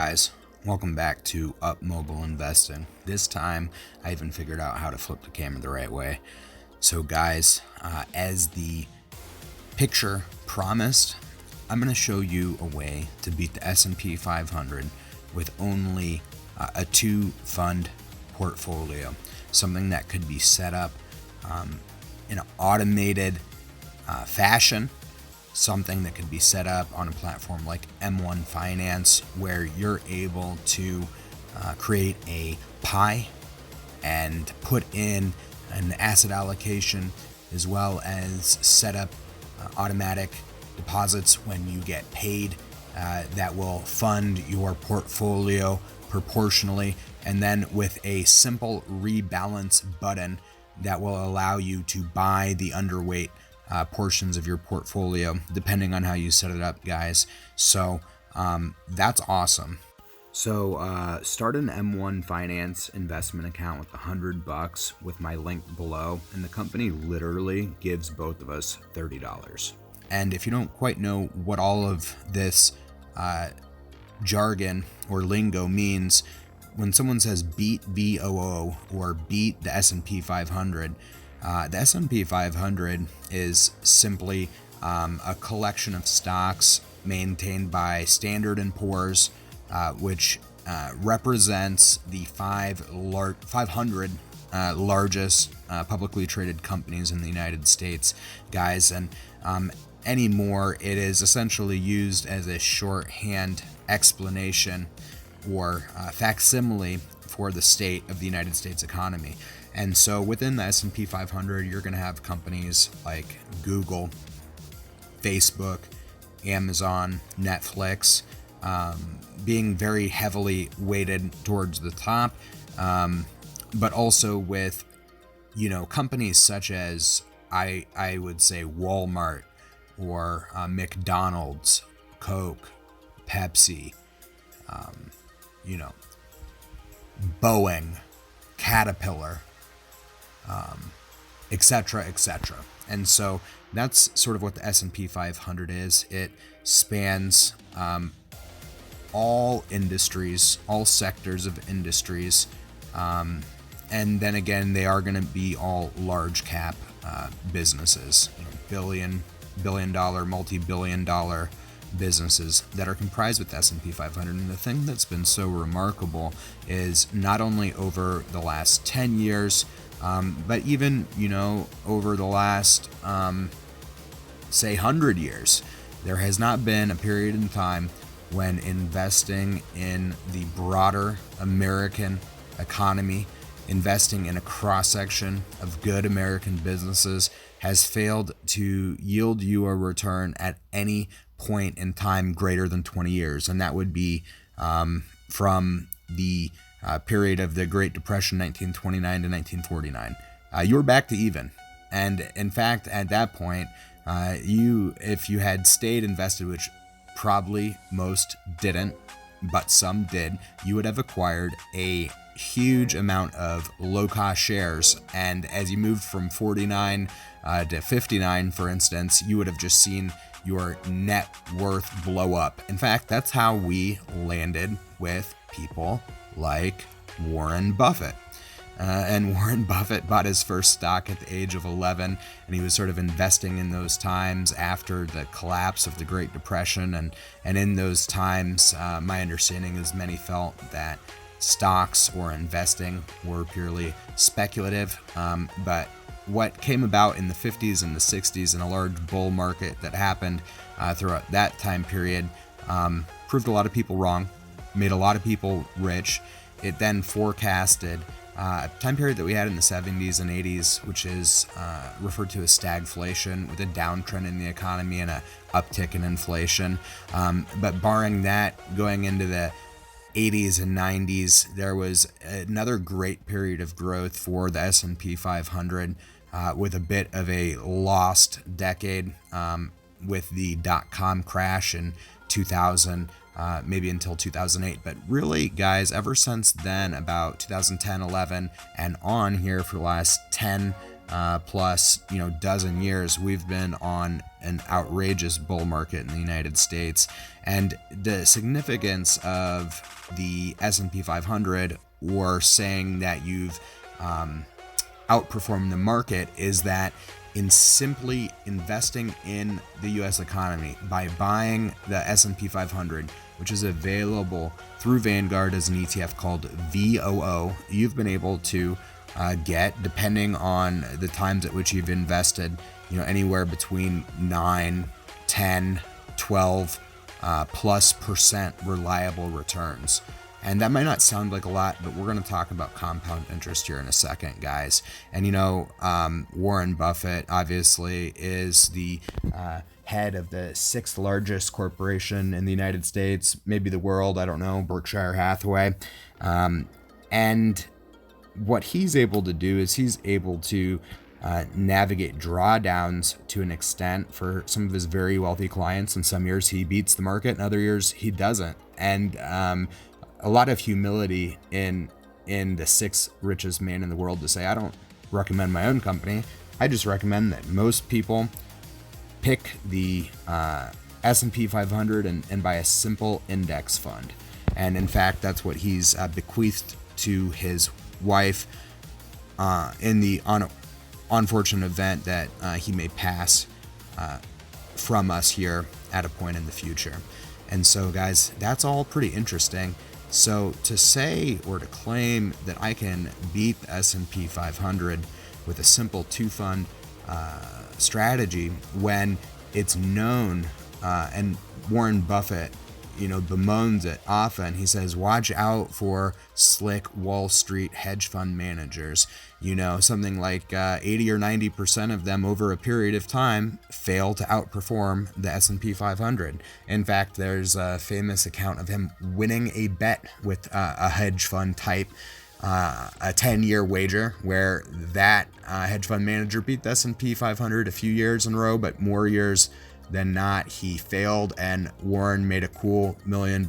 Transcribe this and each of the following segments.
Guys, welcome back to Up Mobile Investing. This time, I even figured out how to flip the camera the right way. So guys, as the picture promised, I'm going to show you a way to beat the S&P 500 with only a 2-fund portfolio. Something that could be set up in an automated fashion. Something that could be set up on a platform like M1 Finance, where you're able to create a pie and put in an asset allocation, as well as set up automatic deposits when you get paid that will fund your portfolio proportionally, and then with a simple rebalance button that will allow you to buy the underweight portions of your portfolio, depending on how you set it up, guys. So that's awesome. So start an M1 Finance investment account with $100 with my link below, and the company literally gives both of us $30. And if you don't quite know what all of this jargon or lingo means, when someone says beat VOO or beat the S&P 500, the S&P 500 is simply a collection of stocks maintained by Standard & Poor's, which represents the 500 largest publicly traded companies in the United States, guys. And anymore, it is essentially used as a shorthand explanation or facsimile for the state of the United States economy. And so within the S&P 500, you're going to have companies like Google, Facebook, Amazon, Netflix, being very heavily weighted towards the top, but also with, companies such as I would say Walmart or McDonald's, Coke, Pepsi, Boeing, Caterpillar, etc., etc. And so that's sort of what the S&P 500 is. It spans all industries, all sectors of industries, and then again, they are going to be all large cap businesses, billion dollar, multi-billion dollar businesses that are comprised with S&P 500. And the thing that's been so remarkable is not only over the last 10 years, but even, over the last, say, 100 years, there has not been a period in time when investing in the broader American economy, investing in a cross-section of good American businesses, has failed to yield you a return at any point in time greater than 20 years. And that would be from the period of the Great Depression, 1929 to 1949. You were back to even. And in fact, at that point, if you had stayed invested, which probably most didn't, but some did, you would have acquired a huge amount of low-cost shares. And as you moved from 49 to 59, for instance, you would have just seen your net worth blow up. In fact, that's how we landed with people like Warren Buffett. And Warren Buffett bought his first stock at the age of 11, and he was sort of investing in those times after the collapse of the Great Depression. And in those times, my understanding is many felt that stocks or investing were purely speculative. But what came about in the 50s and the 60s in a large bull market that happened throughout that time period proved a lot of people wrong, made a lot of people rich. It then forecasted a time period that we had in the 70s and 80s, which is referred to as stagflation, with a downtrend in the economy and a uptick in inflation. But barring that, going into the 80s and 90s, there was another great period of growth for the S&P 500, with a bit of a lost decade with the dot-com crash in 2000, maybe until 2008. But really, guys, ever since then, about 2010, 11, and on here for the last 10 plus dozen years, we've been on an outrageous bull market in the United States. And the significance of the S&P 500, or saying that you've outperformed the market, is that in simply investing in the U.S. economy by buying the S&P 500, which is available through Vanguard as an ETF called VOO, you've been able to get, depending on the times at which you've invested, anywhere between 9, 10, 12 plus percent reliable returns. And that might not sound like a lot, but we're going to talk about compound interest here in a second, guys. And Warren Buffett obviously is the head of the 6th largest corporation in the United States, maybe the world, I don't know, Berkshire Hathaway. And what he's able to do is he's able to navigate drawdowns to an extent for some of his very wealthy clients. In some years he beats the market, in other years he doesn't. And a lot of humility in the 6th richest man in the world to say, I don't recommend my own company. I just recommend that most people pick the S&P 500 and buy a simple index fund. And in fact, that's what he's bequeathed to his wife in the unfortunate event that he may pass from us here at a point in the future. And so, guys, that's all pretty interesting. So to say or to claim that I can beat the S&P 500 with a simple 2-fund strategy, when it's known, and Warren Buffett, bemoans it often. He says, watch out for slick Wall Street hedge fund managers. Something like 80 or 90% of them over a period of time fail to outperform the S&P 500. In fact, there's a famous account of him winning a bet with a hedge fund type, a 10-year wager, where that hedge fund manager beat the S&P 500 a few years in a row, but more years than not he failed, and Warren made a cool $1 million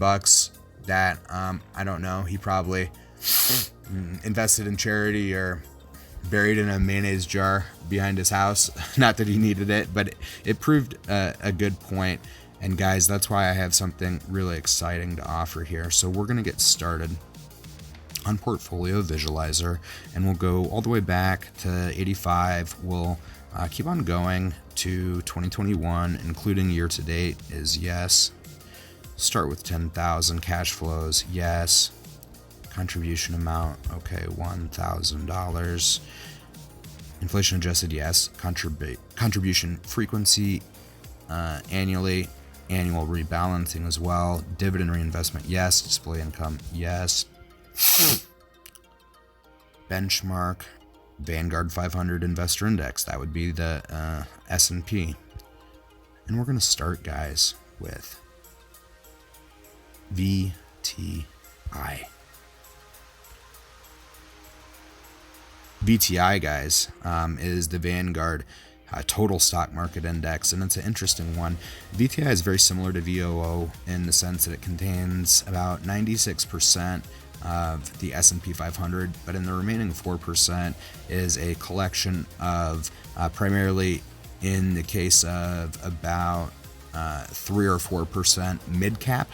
that I don't know, he probably invested in charity or buried in a mayonnaise jar behind his house. Not that he needed it, but it proved a good point. And guys, that's why I have something really exciting to offer here. So we're going to get started on Portfolio Visualizer, and we'll go all the way back to 85. We'll keep on going to 2021, including year to date is yes. Start with 10,000. Cash flows, yes. Contribution amount, okay, $1,000. Inflation adjusted, yes. Contribution frequency, annually. Annual rebalancing as well. Dividend reinvestment, yes. Display income, yes. Benchmark, Vanguard 500 Investor Index. That would be the S&P. And we're going to start, guys, with VTI. VTI, guys, is the Vanguard total stock market index, and it's an interesting one. VTI is very similar to VOO in the sense that it contains about 96% of the S&P 500, but in the remaining 4% is a collection of primarily, in the case of about 3 or 4% mid-cap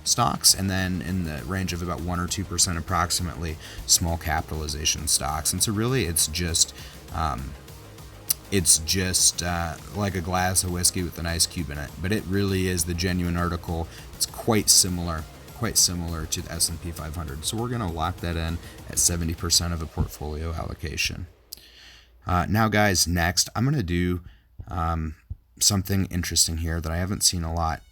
stocks, and then in the range of about 1 or 2% approximately small capitalization stocks. And so really it's just like a glass of whiskey with an ice cube in it, but it really is the genuine article. It's quite similar to the S&P 500. So we're going to lock that in at 70% of a portfolio allocation. Now, guys, next I'm going to do something interesting here that I haven't seen a lot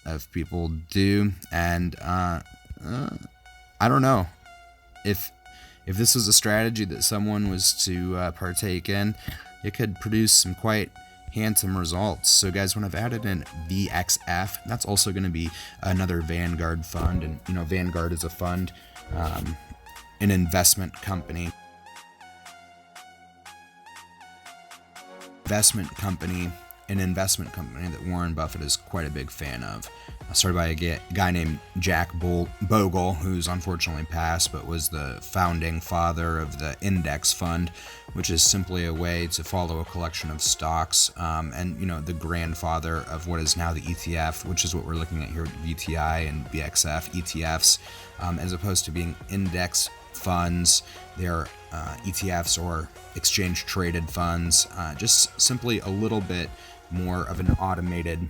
of people do, and I don't know if this was a strategy that someone was to partake in, it could produce some quite handsome results. So guys, when I've added in VXF, that's also going to be another Vanguard fund, and Vanguard is a fund, an investment company an investment company that Warren Buffett is quite a big fan of. started by a guy named Jack Bogle, who's unfortunately passed, but was the founding father of the index fund, which is simply a way to follow a collection of stocks, and the grandfather of what is now the ETF, which is what we're looking at here with VTI and VXF ETFs, as opposed to being index funds. They're ETFs or exchange traded funds, just simply a little bit more of an automated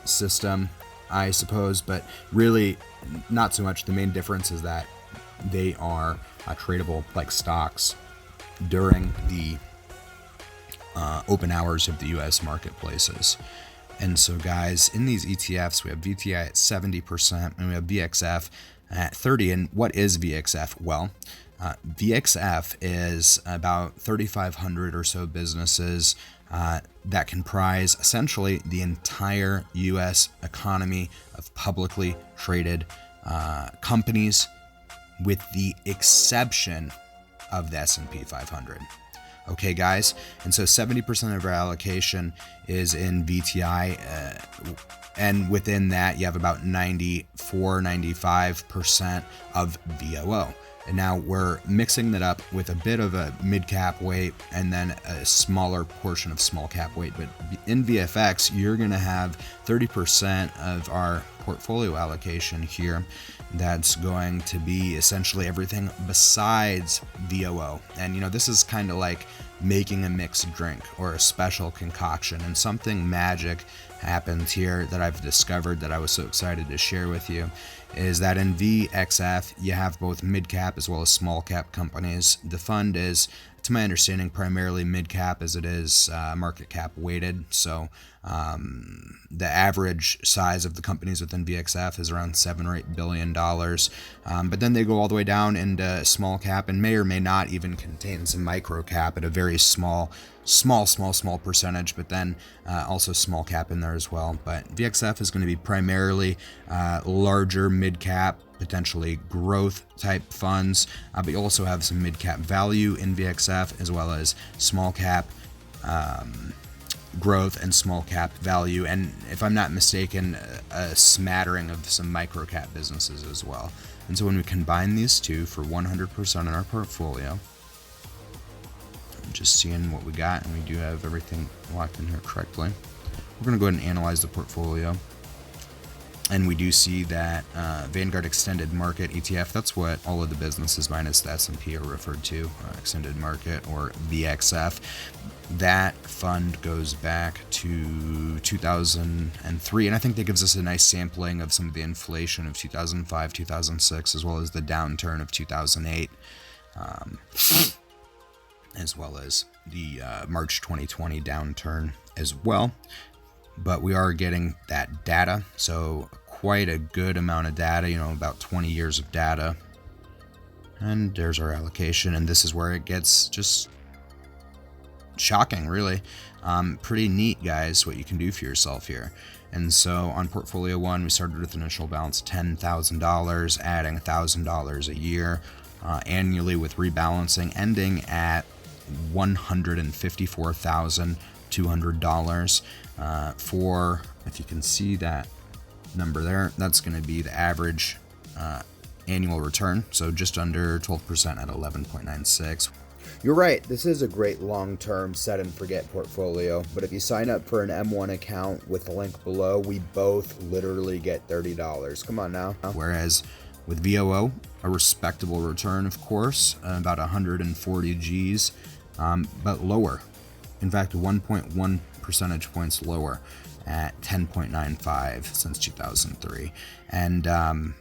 system, I suppose, but really not so much. The main difference is that they are tradable like stocks during the open hours of the U.S. marketplaces. And so, guys, in these ETFs, we have VTI at 70% and we have VXF at 30%. And what is VXF? Well, VXF is about 3,500 or so businesses that comprise essentially the entire U.S. economy of publicly traded companies, with the exception of the S&P 500. Okay, guys, and so 70% of our allocation is in VTI, and within that, you have about 95% of VOO. And now we're mixing that up with a bit of a mid-cap weight and then a smaller portion of small-cap weight. But in VFX, you're going to have 30% of our portfolio allocation here. That's going to be essentially everything besides VOO. And, this is kind of like making a mixed drink or a special concoction. And something magic happens here that I've discovered that I was so excited to share with you, is that in VXF, you have both mid-cap as well as small-cap companies. The fund is, to my understanding, primarily mid-cap as it is market cap weighted. So the average size of the companies within VXF is around $7 or $8 billion. But then they go all the way down into small cap and may or may not even contain some micro cap at a very small percentage, but then also small cap in there as well. But VXF is going to be primarily larger mid-cap, potentially growth type funds, but you also have some mid-cap value in VXF as well as small cap growth and small cap value, and if I'm not mistaken, a smattering of some micro cap businesses as well. And so when we combine these two for 100% in our portfolio, just seeing what we got, and we do have everything locked in here correctly. We're going to go ahead and analyze the portfolio, and we do see that Vanguard Extended Market ETF, that's what all of the businesses minus the S&P are referred to, Extended Market or VXF. That fund goes back to 2003, and I think that gives us a nice sampling of some of the inflation of 2005, 2006, as well as the downturn of 2008. As well as the March 2020 downturn as well. But we are getting that data, so quite a good amount of data, about 20 years of data. And there's our allocation, and this is where it gets just shocking, really. Pretty neat, guys, what you can do for yourself here. And so on portfolio one, we started with an initial balance of $10,000, adding $1,000 a year annually with rebalancing, ending at $154,200 for, if you can see that number there, that's going to be the average annual return, so just under 12% at 11.96. You're right, this is a great long-term set and forget portfolio, but if you sign up for an M1 account with the link below, we both literally get $30. Come on now. Whereas with VOO, a respectable return, of course, about 140 Gs, but lower. In fact, 1.1 percentage points lower at 10.95 since 2003. And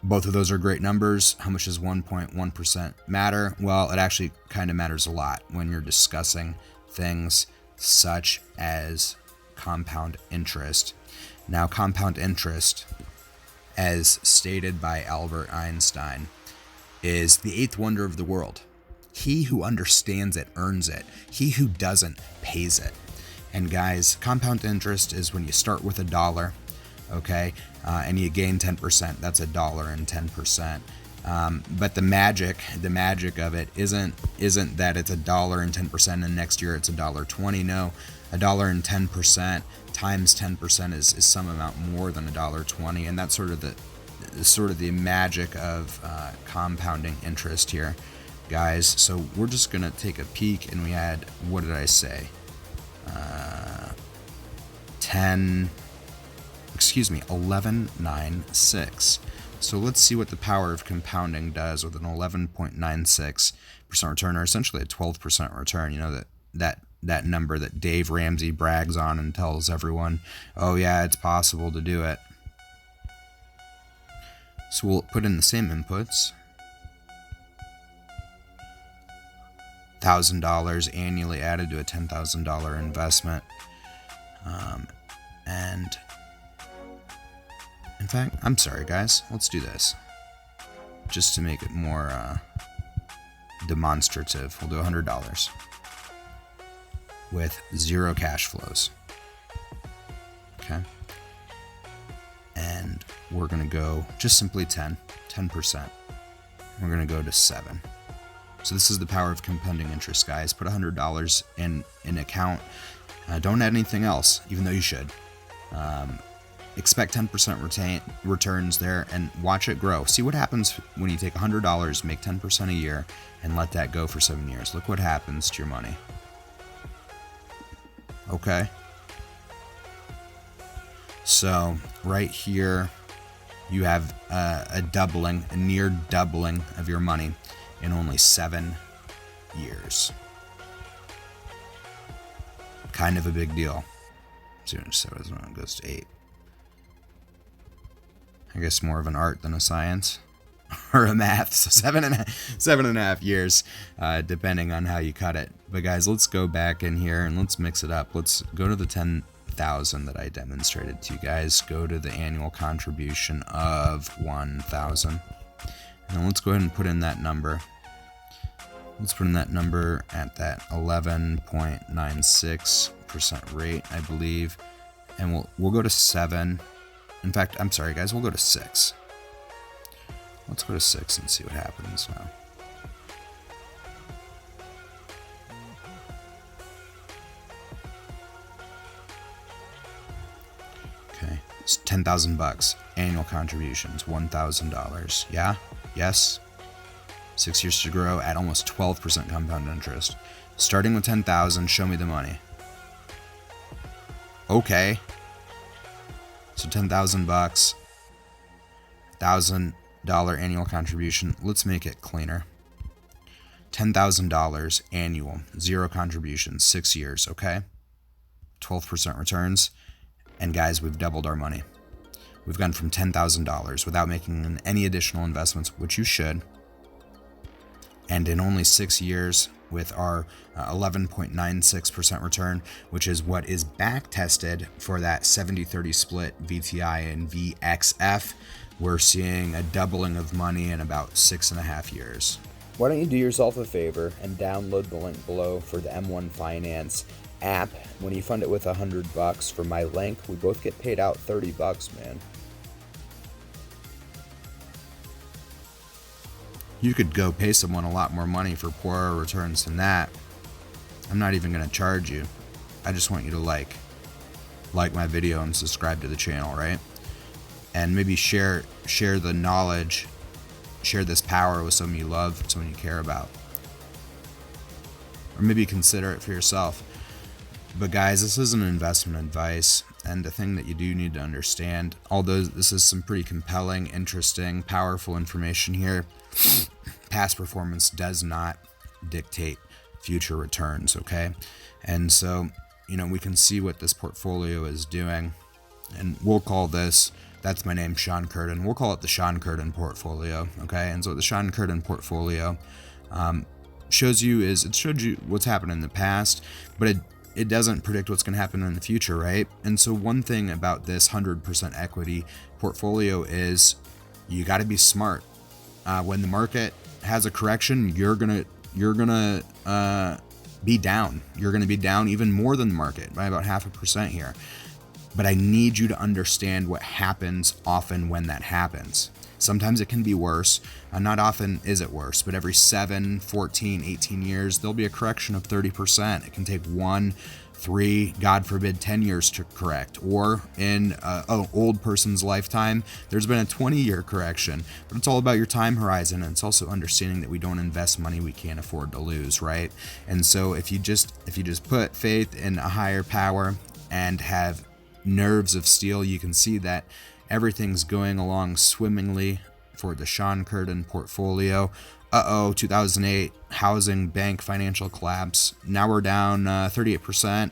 both of those are great numbers. How much does 1.1% matter? Well, it actually kind of matters a lot when you're discussing things such as compound interest. Now, compound interest, as stated by Albert Einstein, is the eighth wonder of the world. He who understands it earns it. He who doesn't pays it. And guys, compound interest is when you start with $1, okay, and you gain 10%. That's $1 and 10%. But the magic of it isn't that it's $1 and 10%, and next year it's $1.20. No, $1 and 10% times 10% is some amount more than $1.20, and that's sort of the magic of compounding interest here, guys. So we're just gonna take a peek, and we had, what did I say? 11.96. So let's see what the power of compounding does with an 11.96% return, or essentially a 12% return. You know, that number that Dave Ramsey brags on and tells everyone, oh yeah, it's possible to do it. So we'll put in the same inputs. $1,000 annually added to a $10,000 investment. And in fact, I'm sorry guys, let's do this. Just to make it more demonstrative, we'll do $100 with 0 cash flows. Okay. And we're going to go just simply 10%. We're going to go to 7. So this is the power of compounding interest, guys. Put $100 in an account. Don't add anything else, even though you should. Expect 10% returns there, and watch it grow. See what happens when you take $100, make 10% a year, and let that go for 7 years. Look what happens to your money. Okay. So right here, you have a near doubling of your money in only 7 years. Kind of a big deal. So it goes to 8. I guess more of an art than a science or a math. So 7.5 years, depending on how you cut it. But guys, let's go back in here and let's mix it up. Let's go to the 10,000 that I demonstrated to you guys. Go to the annual contribution of 1,000. And let's go ahead and put in that number. Let's put in that number at that 11.96% rate, I believe. And we'll go to 7. In fact, I'm sorry guys, we'll go to 6. Let's go to 6 and see what happens now. Okay, it's $10,000 annual contributions, $1,000. Yeah, yes. 6 years to grow at almost 12% compound interest. Starting with 10,000, show me the money. Okay. So $10,000, $1,000 annual contribution. Let's make it cleaner. $10,000 annual, 0 contributions, 6 years, okay? 12% returns. And guys, we've doubled our money. We've gone from $10,000 without making any additional investments, which you should. And in only 6 years, with our 11.96% return, which is what is back tested for that 70-30 split VTI and VXF, we're seeing a doubling of money in about 6.5 years. Why don't you do yourself a favor and download the link below for the M1 Finance app. When you fund it with $100 for my link, we both get paid out $30, man. You could go pay someone a lot more money for poorer returns than that. I'm not even going to charge you. I just want you to like my video and subscribe to the channel, right? And maybe share the knowledge, share this power with someone you love, someone you care about. Or maybe consider it for yourself. But guys, this isn't investment advice, and the thing that you do need to understand, although this is some pretty compelling, interesting, powerful information here, past performance does not dictate future returns, okay? And so, we can see what this portfolio is doing, and we'll call this, that's my name, Sean Curtin, we'll call it the Sean Curtin portfolio, okay? And so the Sean Curtin portfolio shows you what's happened in the past, but it doesn't predict what's going to happen in the future, right? And so one thing about this 100% equity portfolio is you got to be smart. When the market has a correction, you're gonna be down. You're gonna be down even more than the market by about 0.5% here. But I need you to understand what happens often when that happens. Sometimes it can be worse. Not often is it worse, but every 7, 14, 18 years, there'll be a correction of 30%. It can take 1, 3, God forbid, 10 years to correct. Or in an old person's lifetime, there's been a 20-year correction. But it's all about your time horizon, and it's also understanding that we don't invest money we can't afford to lose, right? And so if you just put faith in a higher power and have nerves of steel, you can see that everything's going along swimmingly for the Sean Curtin portfolio. 2008 housing bank financial collapse. Now we're down 38%.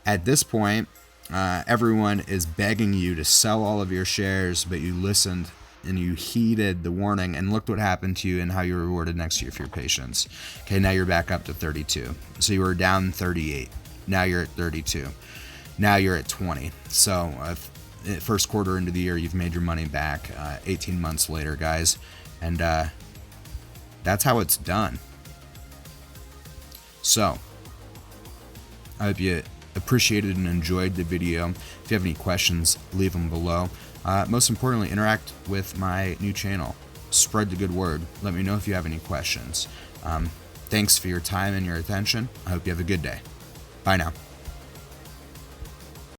At this point, everyone is begging you to sell all of your shares, but you listened and you heeded the warning, and looked what happened to you and how you're rewarded next year for your patience. Okay, now you're back up to 32. So you were down 38. Now you're at 32. Now you're at 20. So first quarter into the year, you've made your money back 18 months later, guys. And that's how it's done. So I hope you appreciated and enjoyed the video. If you have any questions, leave them below. Most importantly, interact with my new channel. Spread the good word. Let me know if you have any questions. Thanks for your time and your attention. I hope you have a good day. Bye now.